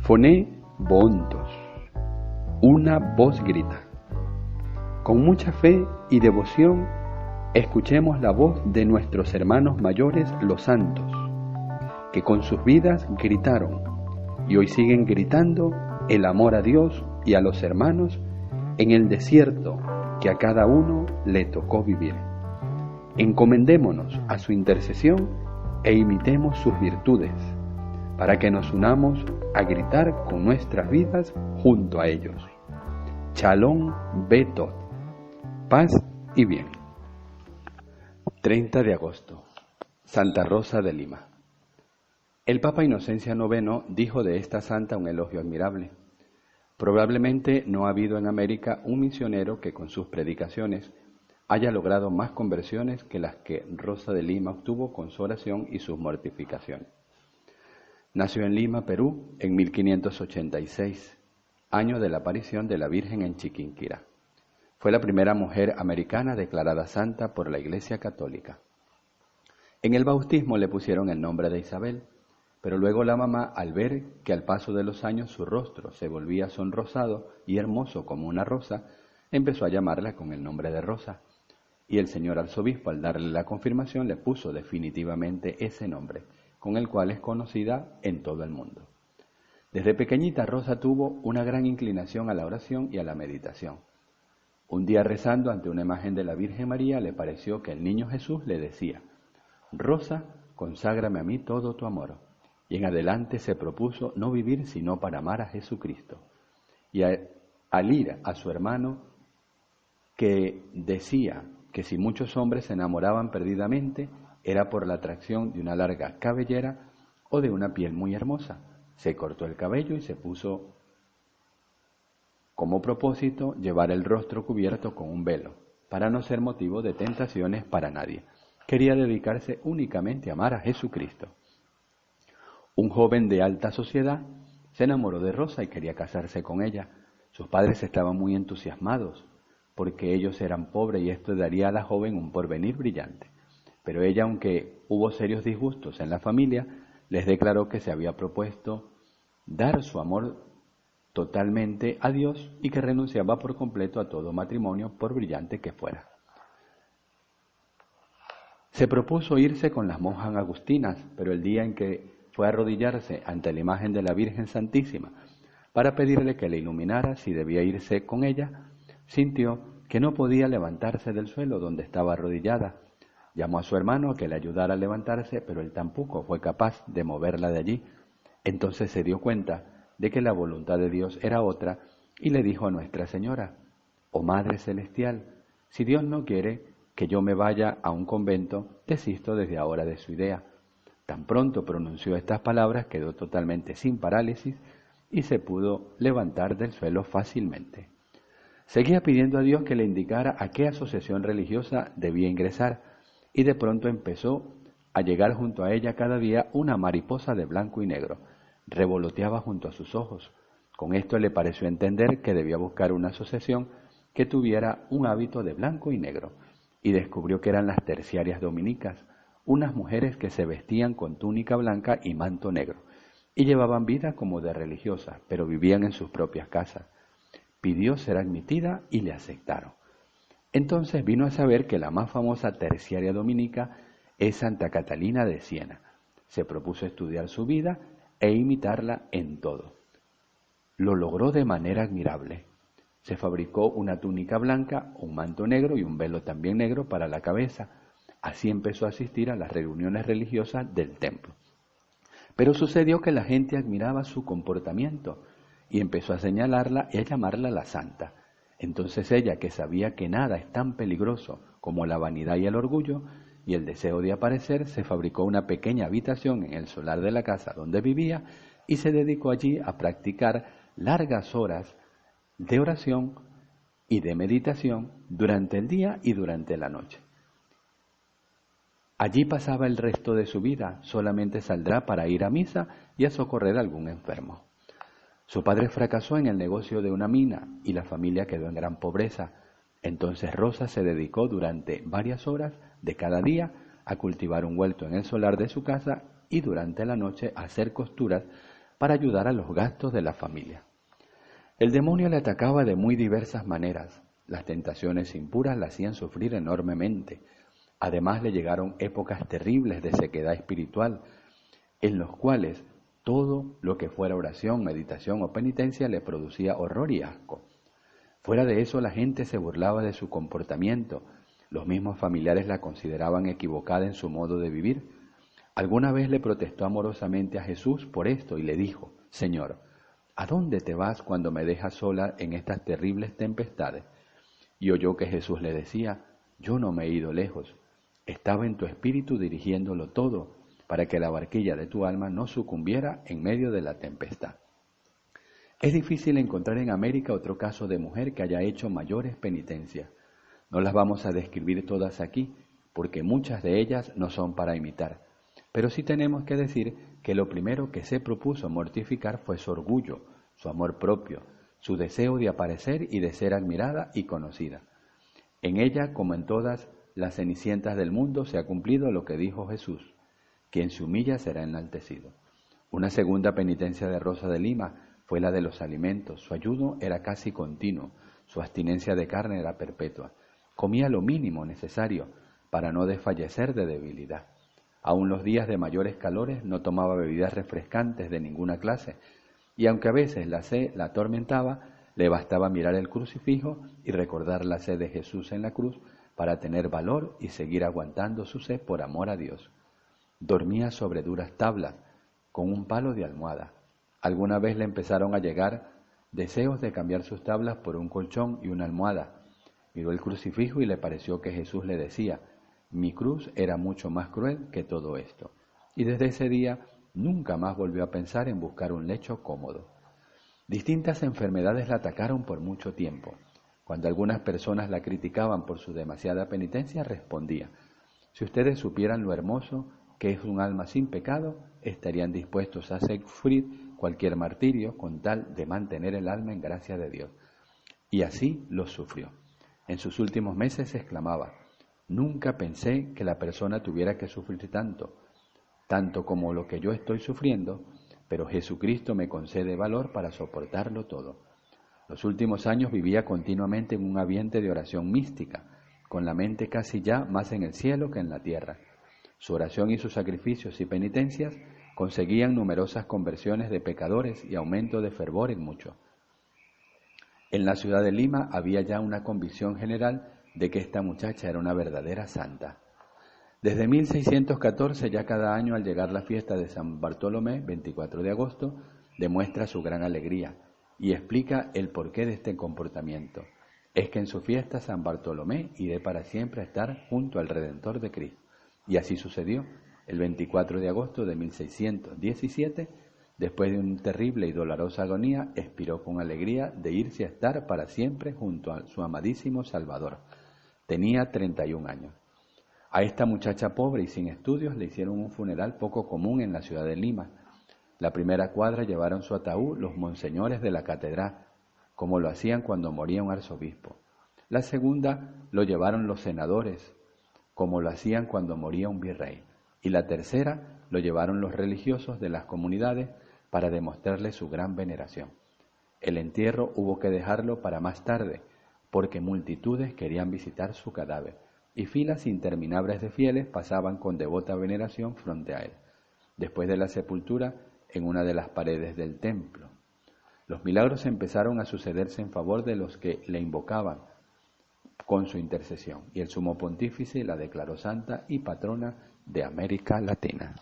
Foné Boontos. Una voz grita. Con mucha fe y devoción, escuchemos la voz de nuestros hermanos mayores, los santos, que con sus vidas gritaron y hoy siguen gritando el amor a Dios y a los hermanos en el desierto que a cada uno le tocó vivir. Encomendémonos a su intercesión e imitemos sus virtudes, para que nos unamos a gritar con nuestras vidas junto a ellos. Shalom Betot. Paz y bien. 30 de agosto. Santa Rosa de Lima. El Papa Inocencia IX dijo de esta santa un elogio admirable. Probablemente no ha habido en América un misionero que con sus predicaciones haya logrado más conversiones que las que Rosa de Lima obtuvo con su oración y sus mortificaciones. Nació en Lima, Perú, en 1586, año de la aparición de la Virgen en Chiquinquirá. Fue la primera mujer americana declarada santa por la Iglesia Católica. En el bautismo le pusieron el nombre de Isabel, pero luego la mamá, al ver que al paso de los años su rostro se volvía sonrosado y hermoso como una rosa, empezó a llamarla con el nombre de Rosa. Y el señor arzobispo, al darle la confirmación, le puso definitivamente ese nombre, con el cual es conocida en todo el mundo. Desde pequeñita Rosa tuvo una gran inclinación a la oración y a la meditación. Un día rezando ante una imagen de la Virgen María le pareció que el niño Jesús le decía: Rosa, conságrame a mí todo tu amor. Y en adelante se propuso no vivir sino para amar a Jesucristo. Y al ir a su hermano, que decía que si muchos hombres se enamoraban perdidamente, era por la atracción de una larga cabellera o de una piel muy hermosa, se cortó el cabello y se puso como propósito llevar el rostro cubierto con un velo, para no ser motivo de tentaciones para nadie. Quería dedicarse únicamente a amar a Jesucristo. Un joven de alta sociedad se enamoró de Rosa y quería casarse con ella. Sus padres estaban muy entusiasmados, porque ellos eran pobres y esto daría a la joven un porvenir brillante. Pero ella, aunque hubo serios disgustos en la familia, les declaró que se había propuesto dar su amor totalmente a Dios y que renunciaba por completo a todo matrimonio, por brillante que fuera. Se propuso irse con las monjas agustinas, pero el día en que fue a arrodillarse ante la imagen de la Virgen Santísima para pedirle que le iluminara si debía irse con ella, sintió que no podía levantarse del suelo donde estaba arrodillada. Llamó a su hermano a que le ayudara a levantarse, pero él tampoco fue capaz de moverla de allí. Entonces se dio cuenta de que la voluntad de Dios era otra y le dijo a Nuestra Señora: «Oh Madre Celestial, si Dios no quiere que yo me vaya a un convento, desisto desde ahora de su idea». Tan pronto pronunció estas palabras, quedó totalmente sin parálisis y se pudo levantar del suelo fácilmente. Seguía pidiendo a Dios que le indicara a qué asociación religiosa debía ingresar y de pronto empezó a llegar junto a ella cada día una mariposa de blanco y negro. Revoloteaba junto a sus ojos. Con esto le pareció entender que debía buscar una asociación que tuviera un hábito de blanco y negro y descubrió que eran las terciarias dominicas, unas mujeres que se vestían con túnica blanca y manto negro y llevaban vida como de religiosas, pero vivían en sus propias casas. Pidió ser admitida y le aceptaron. Entonces vino a saber que la más famosa terciaria dominica es Santa Catalina de Siena. Se propuso estudiar su vida e imitarla en todo. Lo logró de manera admirable. Se fabricó una túnica blanca, un manto negro y un velo también negro para la cabeza. Así empezó a asistir a las reuniones religiosas del templo. Pero sucedió que la gente admiraba su comportamiento y empezó a señalarla y a llamarla la santa. Entonces ella, que sabía que nada es tan peligroso como la vanidad y el orgullo y el deseo de aparecer, se fabricó una pequeña habitación en el solar de la casa donde vivía y se dedicó allí a practicar largas horas de oración y de meditación durante el día y durante la noche. Allí pasaba el resto de su vida, solamente saldrá para ir a misa y a socorrer a algún enfermo. Su padre fracasó en el negocio de una mina y la familia quedó en gran pobreza. Entonces Rosa se dedicó durante varias horas de cada día a cultivar un huerto en el solar de su casa y durante la noche a hacer costuras para ayudar a los gastos de la familia. El demonio le atacaba de muy diversas maneras. Las tentaciones impuras la hacían sufrir enormemente. Además le llegaron épocas terribles de sequedad espiritual, en los cuales todo lo que fuera oración, meditación o penitencia le producía horror y asco. Fuera de eso, la gente se burlaba de su comportamiento. Los mismos familiares la consideraban equivocada en su modo de vivir. Alguna vez le protestó amorosamente a Jesús por esto y le dijo: Señor, ¿a dónde te vas cuando me dejas sola en estas terribles tempestades? Y oyó que Jesús le decía: yo no me he ido lejos, estaba en tu espíritu dirigiéndolo todo para que la barquilla de tu alma no sucumbiera en medio de la tempestad. Es difícil encontrar en América otro caso de mujer que haya hecho mayores penitencias. No las vamos a describir todas aquí, porque muchas de ellas no son para imitar. Pero sí tenemos que decir que lo primero que se propuso mortificar fue su orgullo, su amor propio, su deseo de aparecer y de ser admirada y conocida. En ella, como en todas las cenicientas del mundo, se ha cumplido lo que dijo Jesús: quien se humilla será enaltecido. Una segunda penitencia de Rosa de Lima fue la de los alimentos. Su ayuno era casi continuo, su abstinencia de carne era perpetua. Comía lo mínimo necesario para no desfallecer de debilidad. Aun los días de mayores calores no tomaba bebidas refrescantes de ninguna clase, y aunque a veces la sed la atormentaba, le bastaba mirar el crucifijo y recordar la sed de Jesús en la cruz para tener valor y seguir aguantando su sed por amor a Dios. Dormía sobre duras tablas, con un palo de almohada. Alguna vez le empezaron a llegar deseos de cambiar sus tablas por un colchón y una almohada. Miró el crucifijo y le pareció que Jesús le decía: mi cruz era mucho más cruel que todo esto. Y desde ese día nunca más volvió a pensar en buscar un lecho cómodo. Distintas enfermedades la atacaron por mucho tiempo. Cuando algunas personas la criticaban por su demasiada penitencia, respondía: si ustedes supieran lo hermoso que es un alma sin pecado, estarían dispuestos a sufrir cualquier martirio con tal de mantener el alma en gracia de Dios. Y así lo sufrió. En sus últimos meses exclamaba: nunca pensé que la persona tuviera que sufrir tanto como lo que yo estoy sufriendo, pero Jesucristo me concede valor para soportarlo todo. Los últimos años vivía continuamente en un ambiente de oración mística, con la mente casi ya más en el cielo que en la tierra. Su oración y sus sacrificios y penitencias conseguían numerosas conversiones de pecadores y aumento de fervor en muchos. En la ciudad de Lima había ya una convicción general de que esta muchacha era una verdadera santa. Desde 1614, ya cada año al llegar la fiesta de San Bartolomé, 24 de agosto, demuestra su gran alegría y explica el porqué de este comportamiento. Es que en su fiesta San Bartolomé iré para siempre a estar junto al Redentor de Cristo. Y así sucedió. El 24 de agosto de 1617, después de una terrible y dolorosa agonía, expiró con alegría de irse a estar para siempre junto a su amadísimo Salvador. Tenía 31 años. A esta muchacha pobre y sin estudios le hicieron un funeral poco común en la ciudad de Lima. La primera cuadra llevaron su ataúd los monseñores de la catedral, como lo hacían cuando moría un arzobispo. La segunda lo llevaron los senadores, como lo hacían cuando moría un virrey. Y la tercera lo llevaron los religiosos de las comunidades para demostrarle su gran veneración. El entierro hubo que dejarlo para más tarde, porque multitudes querían visitar su cadáver, y filas interminables de fieles pasaban con devota veneración frente a él. Después de la sepultura, en una de las paredes del templo, los milagros empezaron a sucederse en favor de los que le invocaban con su intercesión, y el sumo pontífice la declaró santa y patrona de América Latina.